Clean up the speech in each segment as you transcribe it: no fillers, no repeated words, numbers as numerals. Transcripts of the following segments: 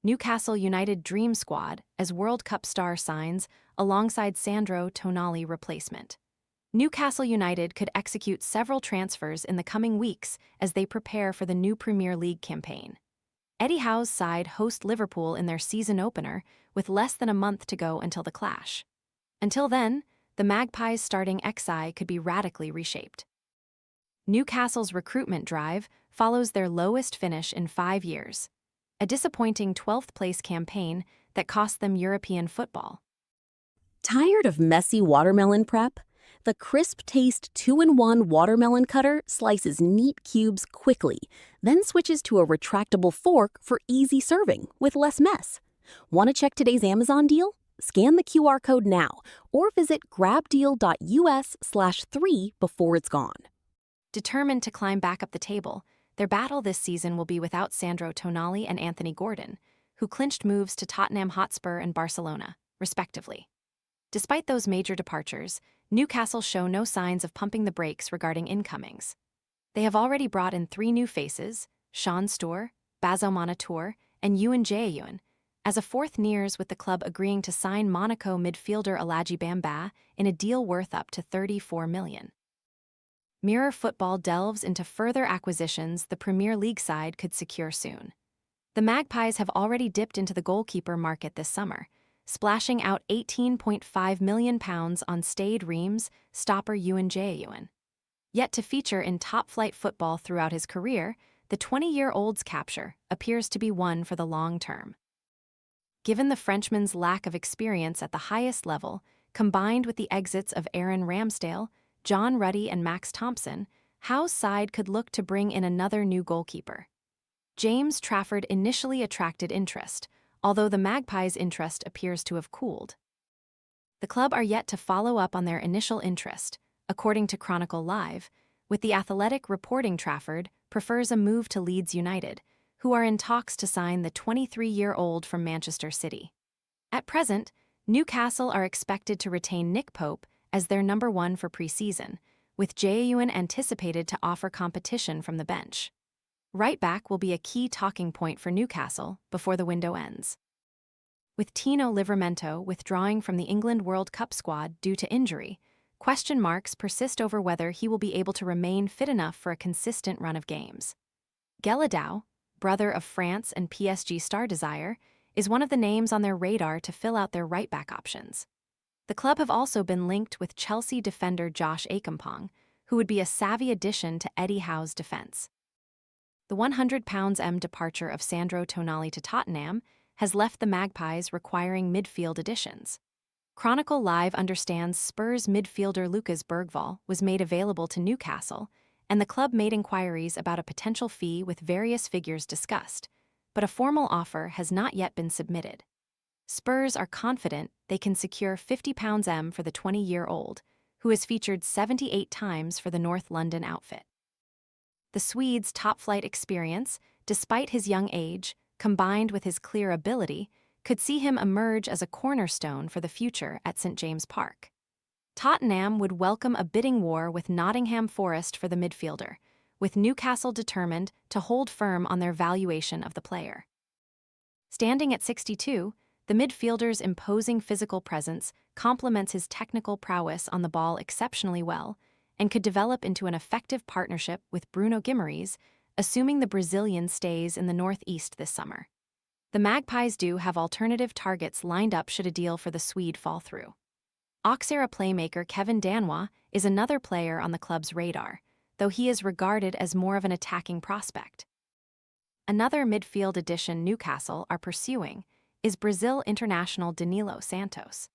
Newcastle United Dream Squad as World Cup star signs alongside Sandro Tonali replacement. Newcastle United could execute several transfers in the coming weeks as they prepare for the new Premier League campaign. Eddie Howe's side host Liverpool in their season opener with less than a month to go until the clash. Until then, the Magpies' starting XI could be radically reshaped. Newcastle's recruitment drive follows their lowest finish in 5 years, a disappointing 12th place campaign that cost them European football. Tired of messy watermelon prep? The crisp taste 2-in-1 watermelon cutter slices neat cubes quickly, then switches to a retractable fork for easy serving with less mess. Want to check today's Amazon deal? Scan the QR code now or visit grabdeal.us/3 before it's gone. Determined to climb back up the table, their battle this season will be without Sandro Tonali and Anthony Gordon, who clinched moves to Tottenham Hotspur and Barcelona, respectively. Despite those major departures, Newcastle show no signs of pumping the brakes regarding incomings. They have already brought in 3 new faces, Sean Stour, Bazo Monitor, and Ewan Jaeyoon, as a fourth nears with the club agreeing to sign Monaco midfielder Aladji Bamba in a deal worth up to $34 million. Mirror Football delves into further acquisitions the Premier League side could secure soon. The Magpies have already dipped into the goalkeeper market this summer, splashing out £18.5 million on Stade Reims stopper Ewan Jaeyoon. Yet to feature in top-flight football throughout his career, the 20-year-old's capture appears to be one for the long term. Given the Frenchman's lack of experience at the highest level, combined with the exits of Aaron Ramsdale, John Ruddy and Max Thompson, Howe's side could look to bring in another new goalkeeper. James Trafford initially attracted interest, although the Magpies' interest appears to have cooled. The club are yet to follow up on their initial interest, according to Chronicle Live, with The Athletic reporting Trafford prefers a move to Leeds United, who are in talks to sign the 23-year-old from Manchester City. At present, Newcastle are expected to retain Nick Pope as their number 1 for pre-season, with Jaeyoon anticipated to offer competition from the bench. Right back will be a key talking point for Newcastle before the window ends. With Tino Livramento withdrawing from the England World Cup squad due to injury, question marks persist over whether he will be able to remain fit enough for a consistent run of games. Geladau, brother of France and PSG star Desire, is one of the names on their radar to fill out their right-back options. The club have also been linked with Chelsea defender Josh Akempaong, who would be a savvy addition to Eddie Howe's defense. The £100 departure of Sandro Tonali to Tottenham has left the Magpies requiring midfield additions. Chronicle Live understands Spurs midfielder Lucas Bergvall was made available to Newcastle, and the club made inquiries about a potential fee with various figures discussed, but a formal offer has not yet been submitted. Spurs are confident they can secure £50 for the 20-year-old, who has featured 78 times for the North London outfit. The Swede's top-flight experience, despite his young age, combined with his clear ability, could see him emerge as a cornerstone for the future at St James Park. Tottenham would welcome a bidding war with Nottingham Forest for the midfielder, with Newcastle determined to hold firm on their valuation of the player. Standing at 62, the midfielder's imposing physical presence complements his technical prowess on the ball exceptionally well and could develop into an effective partnership with Bruno Guimaraes, assuming the Brazilian stays in the Northeast this summer. The Magpies do have alternative targets lined up should a deal for the Swede fall through. Auxerre playmaker Kevin Danois is another player on the club's radar, though he is regarded as more of an attacking prospect. Another midfield addition Newcastle are pursuing is Brazil international Danilo Santos.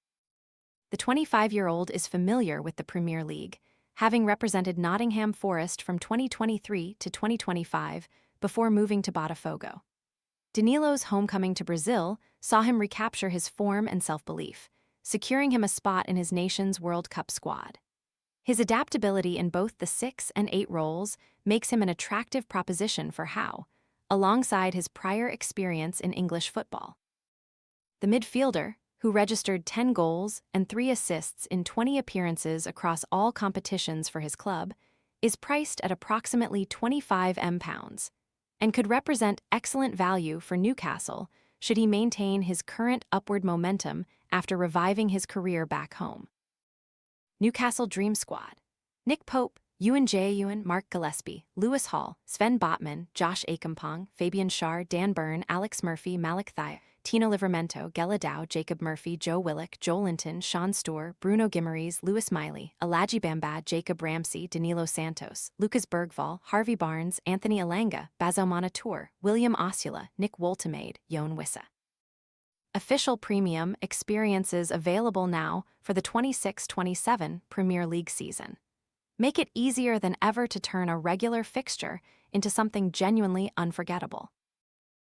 The 25-year-old is familiar with the Premier League, having represented Nottingham Forest from 2023 to 2025 before moving to Botafogo. Danilo's homecoming to Brazil saw him recapture his form and self-belief, securing him a spot in his nation's World Cup squad. His adaptability in both the 6 and 8 roles makes him an attractive proposition for Howe, alongside his prior experience in English football. The midfielder, who registered 10 goals and 3 assists in 20 appearances across all competitions for his club, is priced at approximately £25 million and could represent excellent value for Newcastle should he maintain his current upward momentum after reviving his career back home. Newcastle Dream Squad: Nick Pope, Ewan J. Ewan, Mark Gillespie, Lewis Hall, Sven Botman, Josh Akampong, Fabian Schär, Dan Byrne, Alex Murphy, Malik Thayer, Tino Livramento, Gela Dow, Jacob Murphy, Joe Willock, Joel Linton, Sean Storer, Bruno Guimaraes, Lewis Miley, Alaji Bambad, Jacob Ramsey, Danilo Santos, Lucas Bergvall, Harvey Barnes, Anthony Elanga, Bazo Montour, William Osula, Nick Woltemade, Yon Wissa. Official premium experiences available now for the 26-27 Premier League season. Make it easier than ever to turn a regular fixture into something genuinely unforgettable.